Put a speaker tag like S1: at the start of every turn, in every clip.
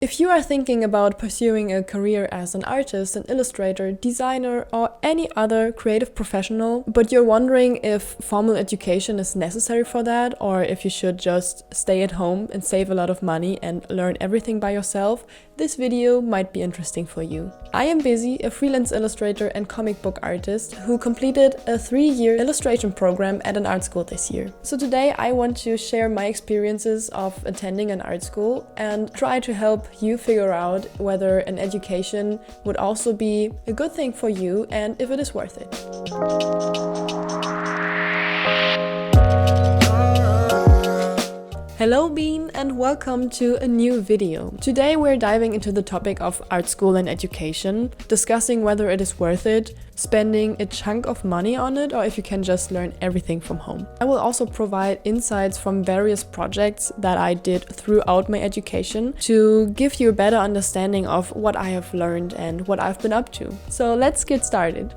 S1: If you are thinking about pursuing a career as an artist, an illustrator, designer, or any other creative professional, but you're wondering if formal education is necessary for that, or if you should just stay at home and save a lot of money and learn everything by yourself, this video might be interesting for you. I am Bizzie, a freelance illustrator and comic book artist who completed a 3-year illustration program at an art school this year. So today I want to share my experiences of attending an art school and try to help you figure out whether an education would also be a good thing for you and if it is worth it. Hello Bean and welcome to a new video. Today we're diving into the topic of art school and education, discussing whether it is worth it, spending a chunk of money on it, or if you can just learn everything from home. I will also provide insights from various projects that I did throughout my education to give you a better understanding of what I have learned and what I've been up to. So let's get started.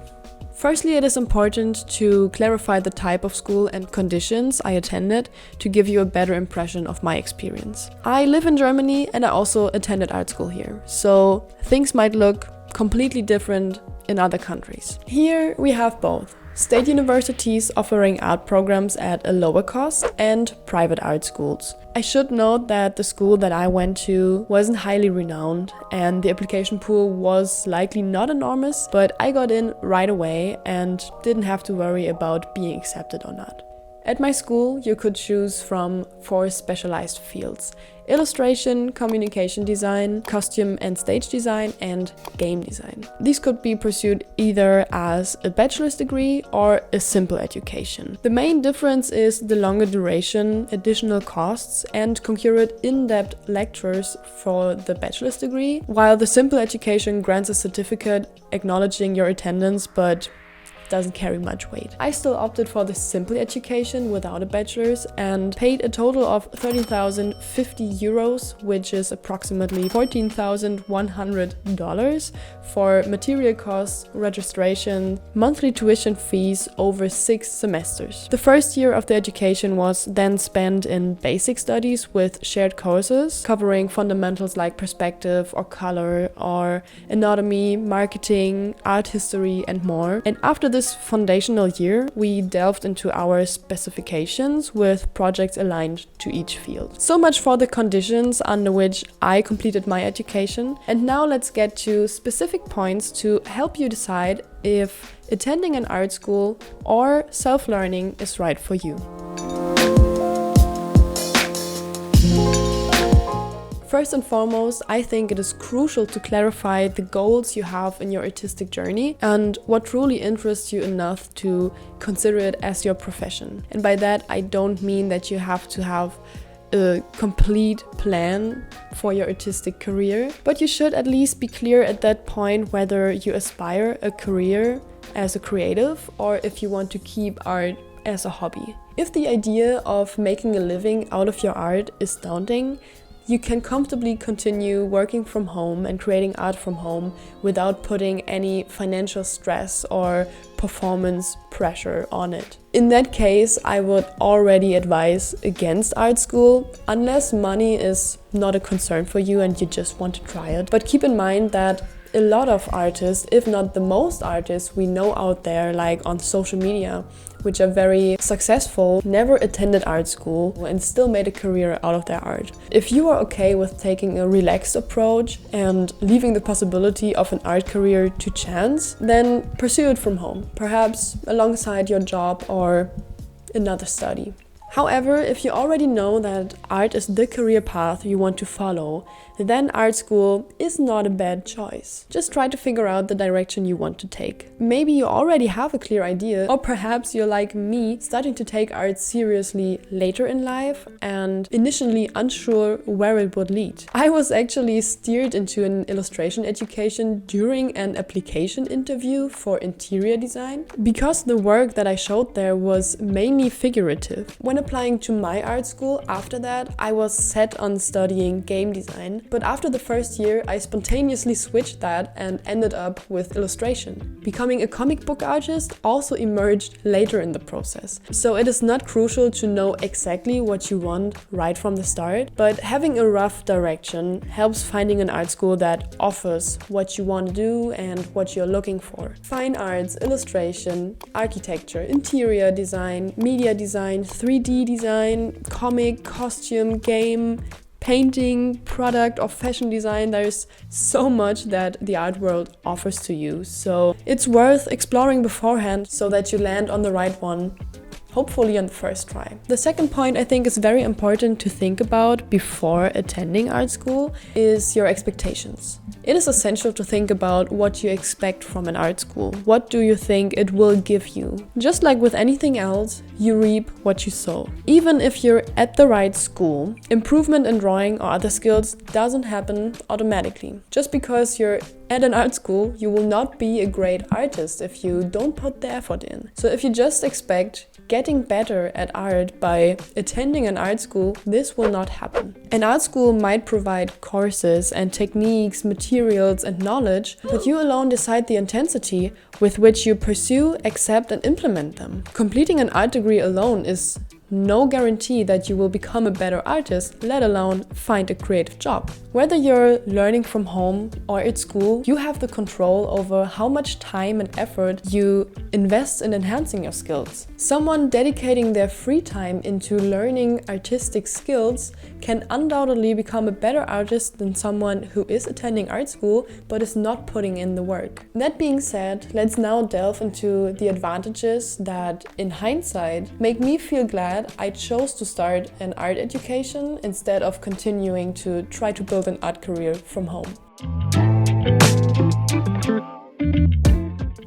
S1: Firstly, it is important to clarify the type of school and conditions I attended to give you a better impression of my experience. I live in Germany and I also attended art school here, so things might look completely different in other countries. Here we have both state universities offering art programs at a lower cost and private art schools. I should note that the school that I went to wasn't highly renowned and the application pool was likely not enormous, but I got in right away and didn't have to worry about being accepted or not. At my school, you could choose from 4 specialized fields: illustration, communication design, costume and stage design, and game design. These could be pursued either as a bachelor's degree or a simple education. The main difference is the longer duration, additional costs, and concurrent in-depth lectures for the bachelor's degree, while the simple education grants a certificate acknowledging your attendance but doesn't carry much weight. I still opted for the simple education without a bachelor's and paid a total of 13,050 euros, which is approximately $14,100 for material costs, registration, monthly tuition fees over 6 semesters. The first year of the education was then spent in basic studies with shared courses covering fundamentals like perspective or color or anatomy, marketing, art history, and more. And after this foundational year, we delved into our specifications with projects aligned to each field. So much for the conditions under which I completed my education. And now let's get to specific points to help you decide if attending an art school or self-learning is right for you. First and foremost, I think it is crucial to clarify the goals you have in your artistic journey and what truly interests you enough to consider it as your profession. And by that, I don't mean that you have to have a complete plan for your artistic career, but you should at least be clear at that point whether you aspire a career as a creative or if you want to keep art as a hobby. If the idea of making a living out of your art is daunting, you can comfortably continue working from home and creating art from home without putting any financial stress or performance pressure on it. In that case, I would already advise against art school, unless money is not a concern for you and you just want to try it. But keep in mind that a lot of artists, if not the most artists we know out there, like on social media, which are very successful, never attended art school and still made a career out of their art. If you are okay with taking a relaxed approach and leaving the possibility of an art career to chance, then pursue it from home, perhaps alongside your job or another study. However, if you already know that art is the career path you want to follow, then art school is not a bad choice. Just try to figure out the direction you want to take. Maybe you already have a clear idea, or perhaps you're like me, starting to take art seriously later in life and initially unsure where it would lead. I was actually steered into an illustration education during an application interview for interior design because the work that I showed there was mainly figurative. When applying to my art school, after that, I was set on studying game design, but after the first year, I spontaneously switched that and ended up with illustration. Becoming a comic book artist also emerged later in the process. So it is not crucial to know exactly what you want right from the start, but having a rough direction helps finding an art school that offers what you want to do and what you're looking for. Fine arts, illustration, architecture, interior design, media design, 3D design, comic, costume, game, painting, product or fashion design. There's so much that the art world offers to you. So it's worth exploring beforehand so that you land on the right one, hopefully on the first try. The second point I think is very important to think about before attending art school is your expectations. It is essential to think about what you expect from an art school. What do you think it will give you? Just like with anything else, you reap what you sow. Even if you're at the right school, improvement in drawing or other skills doesn't happen automatically. Just because you're at an art school, you will not be a great artist if you don't put the effort in. So if you just expect getting better at art by attending an art school, this will not happen. An art school might provide courses and techniques, materials and knowledge, but you alone decide the intensity with which you pursue, accept and implement them. Completing an art degree alone is no guarantee that you will become a better artist, let alone find a creative job. Whether you're learning from home or at school, you have the control over how much time and effort you invest in enhancing your skills. Someone dedicating their free time into learning artistic skills can undoubtedly become a better artist than someone who is attending art school but is not putting in the work. That being said, let's now delve into the advantages that, in hindsight, make me feel glad I chose to start an art education instead of continuing to try to build an art career from home.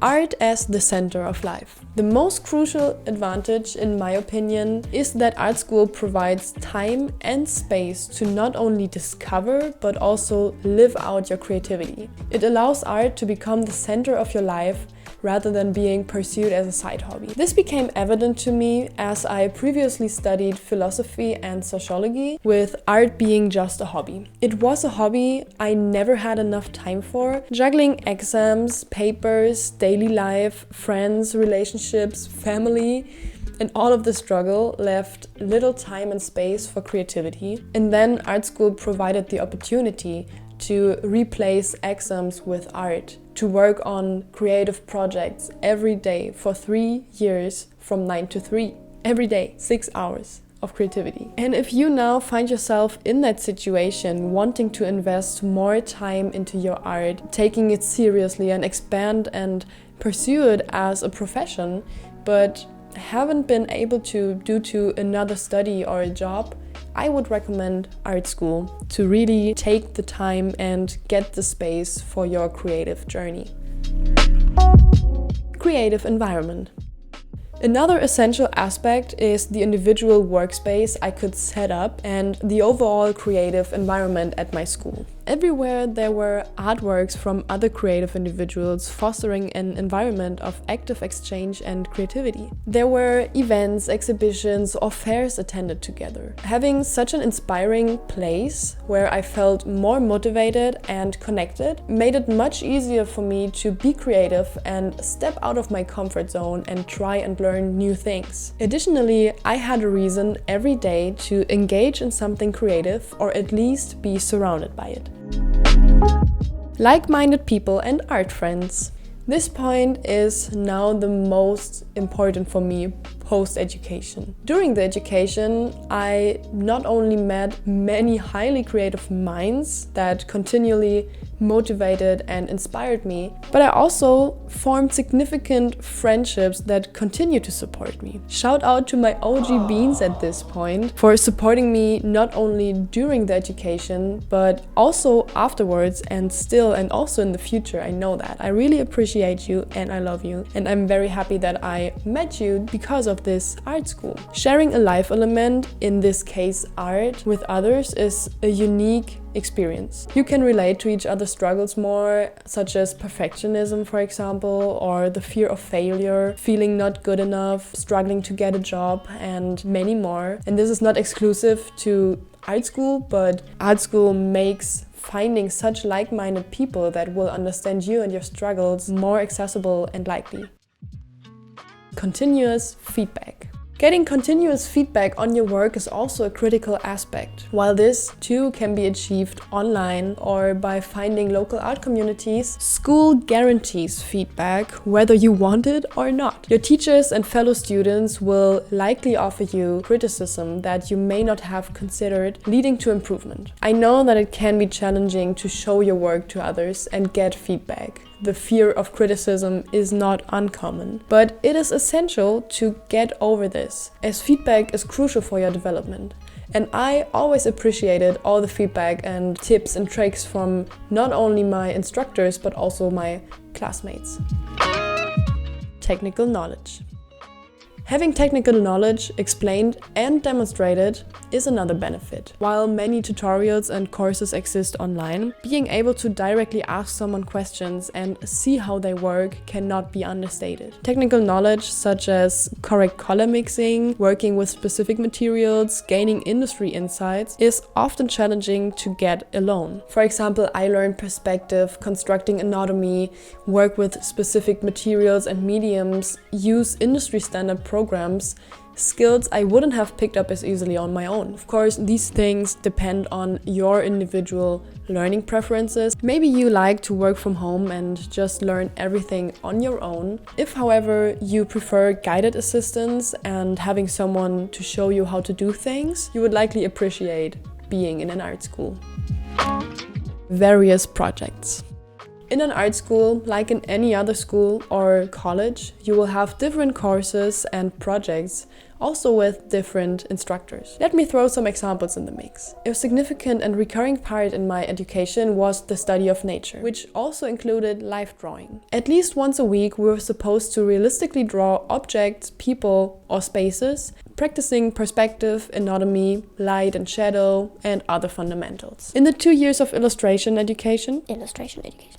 S1: Art as the center of life. The most crucial advantage, in my opinion, is that art school provides time and space to not only discover but also live out your creativity. It allows art to become the center of your life rather than being pursued as a side hobby. This became evident to me as I previously studied philosophy and sociology, with art being just a hobby. It was a hobby I never had enough time for, juggling exams, papers, daily life, friends, relationships, family, and all of the struggle left little time and space for creativity. And then art school provided the opportunity to replace exams with art, to work on creative projects every day for 3 years from 9 to 3. Every day, 6 hours of creativity. And if you now find yourself in that situation, wanting to invest more time into your art, taking it seriously and expand and pursue it as a profession, but haven't been able to due to another study or a job, I would recommend art school to really take the time and get the space for your creative journey. Creative environment. Another essential aspect is the individual workspace I could set up and the overall creative environment at my school. Everywhere there were artworks from other creative individuals fostering an environment of active exchange and creativity. There were events, exhibitions, or fairs attended together. Having such an inspiring place where I felt more motivated and connected made it much easier for me to be creative and step out of my comfort zone and try and learn new things. Additionally, I had a reason every day to engage in something creative or at least be surrounded by it. Like-minded people and art friends. This point is now the most important for me post-education. During the education, I not only met many highly creative minds that continually motivated and inspired me, but I also formed significant friendships that continue to support me. Shout out to my OG beans at this point for supporting me not only during the education, but also afterwards and still and also in the future. I know that. I really appreciate you and I love you, and I'm very happy that I met you because of this art school. Sharing a life element, in this case art, with others is a unique experience. You can relate to each other's struggles more, such as perfectionism, for example, or the fear of failure, feeling not good enough, struggling to get a job, and many more. And this is not exclusive to art school, but art school makes finding such like-minded people that will understand you and your struggles more accessible and likely. Continuous feedback. Getting continuous feedback on your work is also a critical aspect. While this too can be achieved online or by finding local art communities, school guarantees feedback whether you want it or not. Your teachers and fellow students will likely offer you criticism that you may not have considered, leading to improvement. I know that it can be challenging to show your work to others and get feedback. The fear of criticism is not uncommon, but it is essential to get over this, as feedback is crucial for your development. And I always appreciated all the feedback and tips and tricks from not only my instructors, but also my classmates. Technical knowledge. Having technical knowledge explained and demonstrated is another benefit. While many tutorials and courses exist online, being able to directly ask someone questions and see how they work cannot be understated. Technical knowledge such as correct color mixing, working with specific materials, gaining industry insights is often challenging to get alone. For example, I learned perspective, constructing anatomy, work with specific materials and mediums, use industry standard programs, skills I wouldn't have picked up as easily on my own. Of course, these things depend on your individual learning preferences. Maybe you like to work from home and just learn everything on your own. If, however, you prefer guided assistance and having someone to show you how to do things, you would likely appreciate being in an art school. Various projects. In an art school, like in any other school or college, you will have different courses and projects, also with different instructors. Let me throw some examples in the mix. A significant and recurring part in my education was the study of nature, which also included life drawing. At least once a week, we were supposed to realistically draw objects, people, or spaces, practicing perspective, anatomy, light and shadow, and other fundamentals. In the 2 years of illustration education,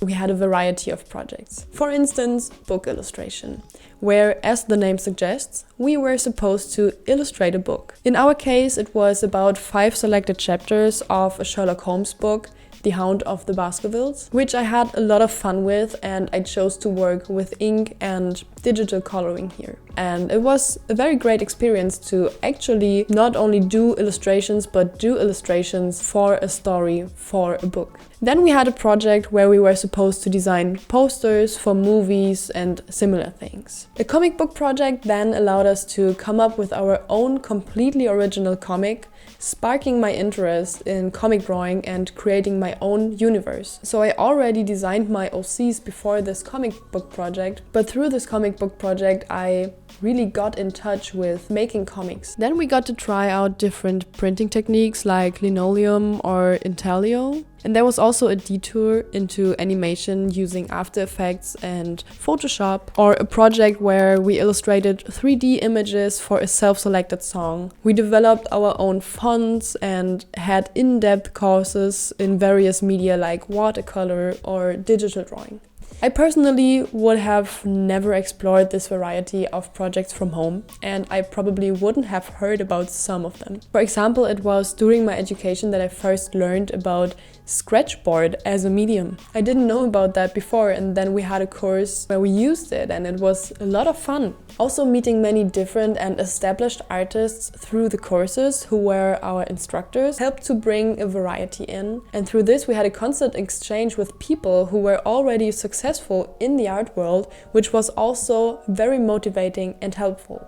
S1: we had a variety of projects. For instance, book illustration, where, as the name suggests, we were supposed to illustrate a book. In our case, it was about 5 selected chapters of a Sherlock Holmes book, The Hound of the Baskervilles, which I had a lot of fun with, and I chose to work with ink and digital coloring here. And it was a very great experience to actually not only do illustrations, but do illustrations for a story, for a book. Then we had a project where we were supposed to design posters for movies and similar things. A comic book project then allowed us to come up with our own completely original comic, sparking my interest in comic drawing and creating my own universe. So I already designed my OCs before this comic book project, but through this comic book project I really got in touch with making comics. Then we got to try out different printing techniques like linoleum or intaglio. And there was also a detour into animation using After Effects and Photoshop, or a project where we illustrated 3D images for a self-selected song. We developed our own fonts and had in-depth courses in various media like watercolor or digital drawing. I personally would have never explored this variety of projects from home, and I probably wouldn't have heard about some of them. For example, it was during my education that I first learned about Scratchboard as a medium. I didn't know about that before, and then we had a course where we used it, and it was a lot of fun. Also meeting many different and established artists through the courses who were our instructors helped to bring a variety in, and through this we had a constant exchange with people who were already successful in the art world, which was also very motivating and helpful.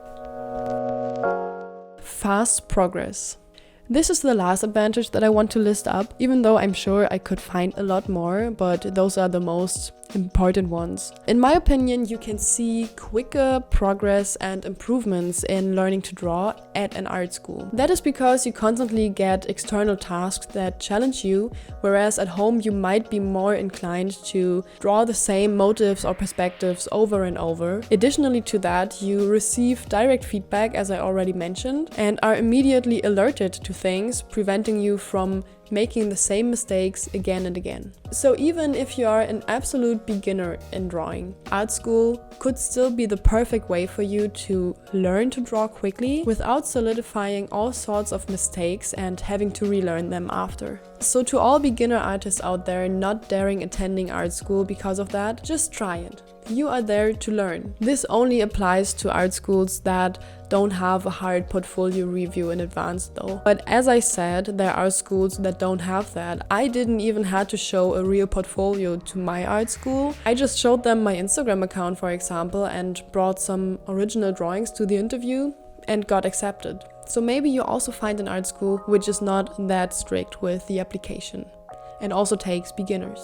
S1: Fast progress. This is the last advantage that I want to list up, even though I'm sure I could find a lot more, but those are the most important ones. In my opinion, you can see quicker progress and improvements in learning to draw at an art school. That is because you constantly get external tasks that challenge you, whereas at home you might be more inclined to draw the same motives or perspectives over and over. Additionally to that, you receive direct feedback, as I already mentioned, and are immediately alerted to things preventing you from making the same mistakes again and again. So even if you are an absolute beginner in drawing, art school could still be the perfect way for you to learn to draw quickly without solidifying all sorts of mistakes and having to relearn them after. So to all beginner artists out there not daring attending art school because of that, just try it. You are there to learn. This only applies to art schools that don't have a hard portfolio review in advance though. But as I said, there are schools that don't have that. I didn't even have to show a real portfolio to my art school. I just showed them my Instagram account, for example, and brought some original drawings to the interview and got accepted. So maybe you also find an art school which is not that strict with the application and also takes beginners.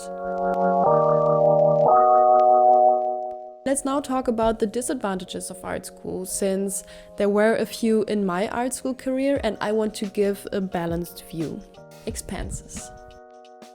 S1: Let's now talk about the disadvantages of art school, since there were a few in my art school career and I want to give a balanced view. Expenses.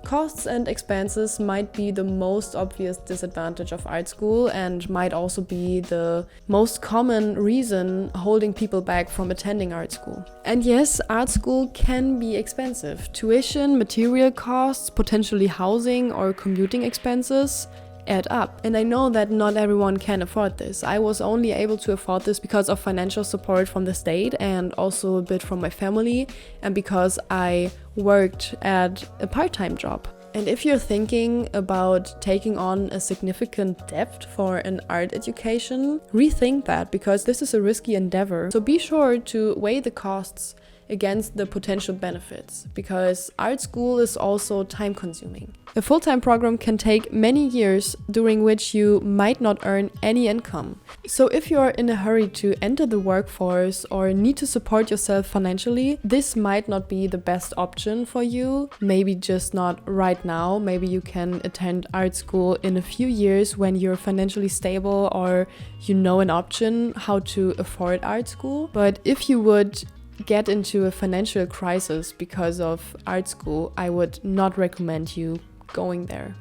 S1: Costs and expenses might be the most obvious disadvantage of art school and might also be the most common reason holding people back from attending art school. And yes, art school can be expensive. Tuition, material costs, potentially housing or commuting expenses add up. And I know that not everyone can afford this. I was only able to afford this because of financial support from the state and also a bit from my family, and because I worked at a part-time job. And if you're thinking about taking on a significant debt for an art education, rethink that, because this is a risky endeavor. So be sure to weigh the costs against the potential benefits, because art school is also time consuming. A full-time program can take many years, during which you might not earn any income. So if you are in a hurry to enter the workforce or need to support yourself financially, this might not be the best option for you. Maybe just not right now. Maybe you can attend art school in a few years when you're financially stable or you know an option how to afford art school. But if you would get into a financial crisis because of art school, I would not recommend you going there.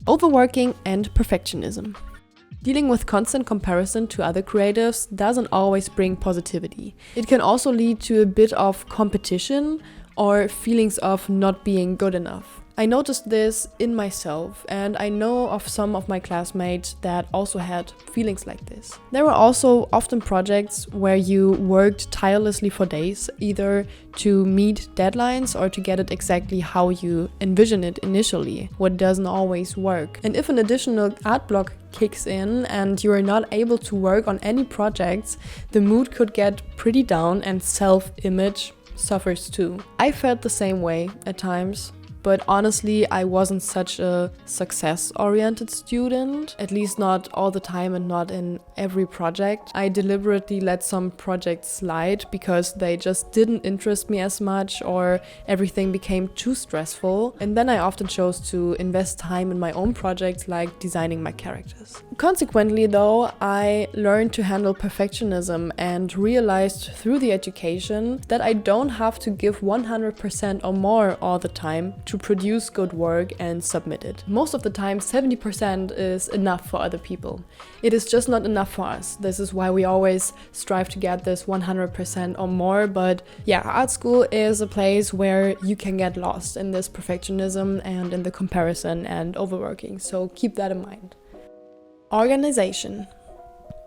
S1: Overworking and perfectionism. Dealing with constant comparison to other creatives doesn't always bring positivity. It can also lead to a bit of competition or feelings of not being good enough. I noticed this in myself, and I know of some of my classmates that also had feelings like this. There were also often projects where you worked tirelessly for days, either to meet deadlines or to get it exactly how you envision it initially, what doesn't always work. And if an additional art block kicks in and you are not able to work on any projects, the mood could get pretty down and self-image suffers too. I felt the same way at times. But honestly, I wasn't such a success-oriented student, at least not all the time and not in every project. I deliberately let some projects slide because they just didn't interest me as much, or everything became too stressful. And then I often chose to invest time in my own projects, like designing my characters. Consequently though, I learned to handle perfectionism and realized through the education that I don't have to give 100% or more all the time to produce good work and submit it. Most of the time 70% is enough for other people. It is just not enough for us. This is why we always strive to get this 100% or more. But yeah, art school is a place where you can get lost in this perfectionism and in the comparison and overworking. So keep that in mind. Organization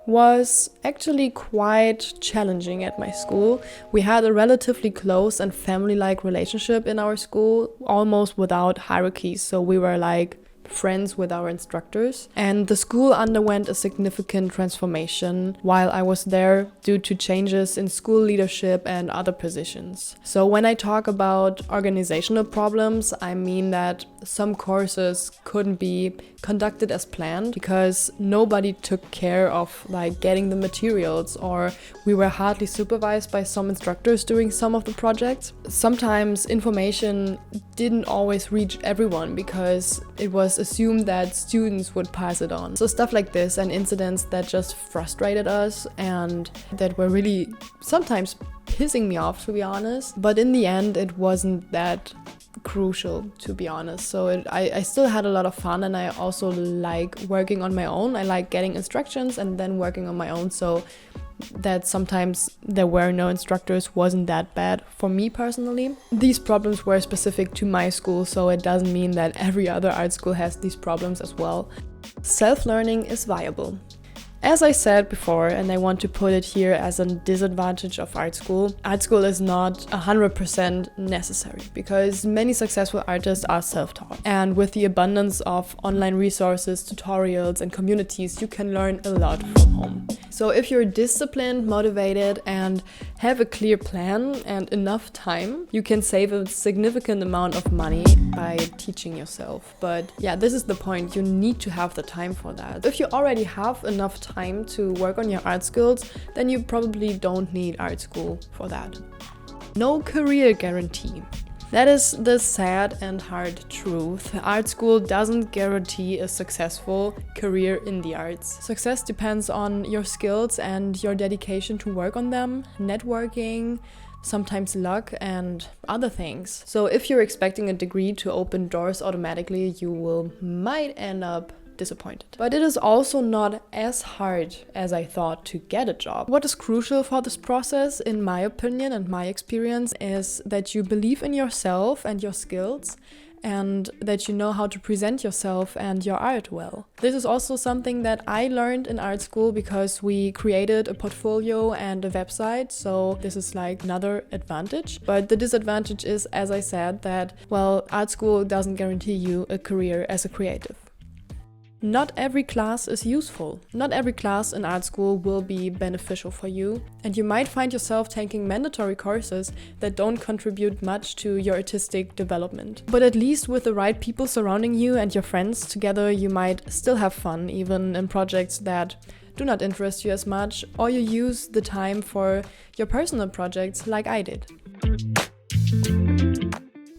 S1: was actually quite challenging at my school. We had a relatively close and family-like relationship in our school, almost without hierarchies. So we were like friends with our instructors, and the school underwent a significant transformation while I was there due to changes in school leadership and other positions. So when I talk about organizational problems, I mean that some courses couldn't be conducted as planned because nobody took care of like getting the materials, or we were hardly supervised by some instructors during some of the projects. Sometimes information didn't always reach everyone because it was assumed that students would pass it on. So stuff like this and incidents that just frustrated us and that were really sometimes pissing me off, to be honest. But in the end, it wasn't that crucial, to be honest. So I still had a lot of fun, and I also like working on my own. I like getting instructions and then working on my own. So that sometimes there were no instructors wasn't that bad for me personally. These problems were specific to my school, so it doesn't mean that every other art school has these problems as well. Self-learning is viable. As I said before, and I want to put it here as a disadvantage of art school is not 100% necessary because many successful artists are self-taught. And with the abundance of online resources, tutorials, and communities, you can learn a lot from home. So if you're disciplined, motivated, and have a clear plan and enough time, you can save a significant amount of money by teaching yourself. But yeah, this is the point. You need to have the time for that. If you already have enough time to work on your art skills, then you probably don't need art school for that. No career guarantee. That is the sad and hard truth. Art school doesn't guarantee a successful career in the arts. Success depends on your skills and your dedication to work on them, networking, sometimes luck, and other things. So if you're expecting a degree to open doors automatically, you might end up disappointed. But it is also not as hard as I thought to get a job. What is crucial for this process, in my opinion and my experience, is that you believe in yourself and your skills, and that you know how to present yourself and your art well. This is also something that I learned in art school because we created a portfolio and a website, so this is like another advantage. But the disadvantage is, as I said, that, well, art school doesn't guarantee you a career as a creative. Not every class is useful. Not every class in art school will be beneficial for you, and you might find yourself taking mandatory courses that don't contribute much to your artistic development. But at least with the right people surrounding you and your friends together, you might still have fun, even in projects that do not interest you as much, or you use the time for your personal projects like I did.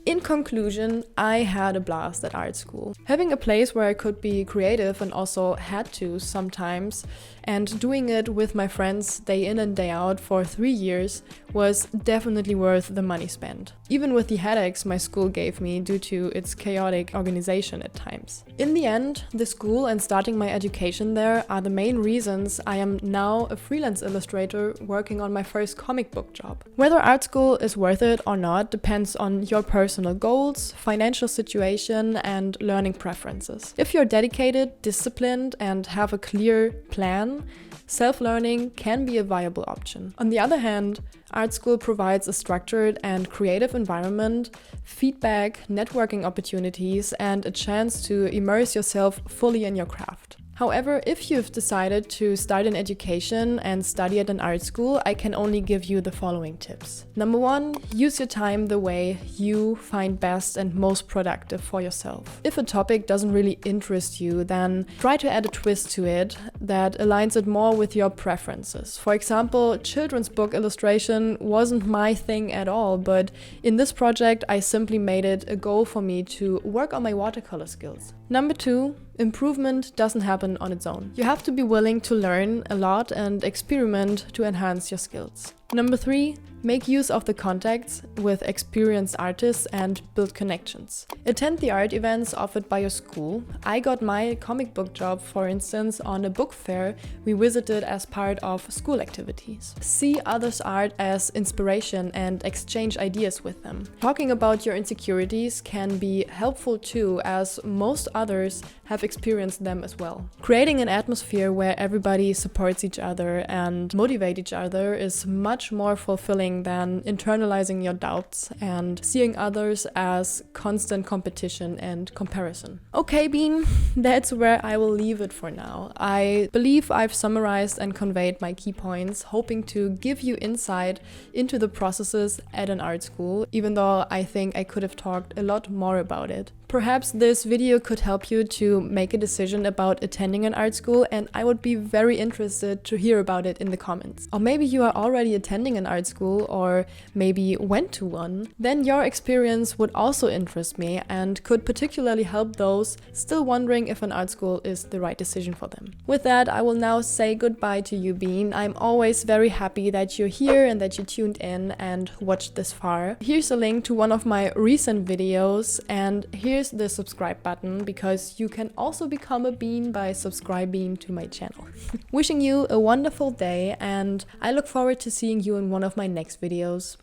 S1: In conclusion, I had a blast at art school. Having a place where I could be creative and also had to sometimes, and doing it with my friends day in and day out for 3 years was definitely worth the money spent. Even with the headaches my school gave me due to its chaotic organization at times. In the end, the school and starting my education there are the main reasons I am now a freelance illustrator working on my first comic book job. Whether art school is worth it or not depends on your personal goals, financial situation, and learning preferences. If you're dedicated, disciplined, and have a clear plan, self-learning can be a viable option. On the other hand, art school provides a structured and creative environment, feedback, networking opportunities, and a chance to immerse yourself fully in your craft. However, if you've decided to start an education and study at an art school, I can only give you the following tips. Number 1, use your time the way you find best and most productive for yourself. If a topic doesn't really interest you, then try to add a twist to it that aligns it more with your preferences. For example, children's book illustration wasn't my thing at all, but in this project I simply made it a goal for me to work on my watercolor skills. Number 2, improvement doesn't happen on its own. You have to be willing to learn a lot and experiment to enhance your skills. Number 3, make use of the contacts with experienced artists and build connections. Attend the art events offered by your school. I got my comic book job, for instance, on a book fair we visited as part of school activities. See others' art as inspiration and exchange ideas with them. Talking about your insecurities can be helpful too, as most others have experienced them as well. Creating an atmosphere where everybody supports each other and motivate each other is much more fulfilling than internalizing your doubts and seeing others as constant competition and comparison. Okay, Bean, that's where I will leave it for now. I believe I've summarized and conveyed my key points, hoping to give you insight into the processes at an art school, even though I think I could have talked a lot more about it. Perhaps this video could help you to make a decision about attending an art school, and I would be very interested to hear about it in the comments. Or maybe you are already attending an art school, or maybe went to one. Then your experience would also interest me and could particularly help those still wondering if an art school is the right decision for them. With that, I will now say goodbye to you, Bean. I'm always very happy that you're here and that you tuned in and watched this far. Here's a link to one of my recent videos, and here's here's the subscribe button, because you can also become a bean by subscribing to my channel. Wishing you a wonderful day, and I look forward to seeing you in one of my next videos.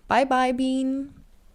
S1: Bye bye, bean!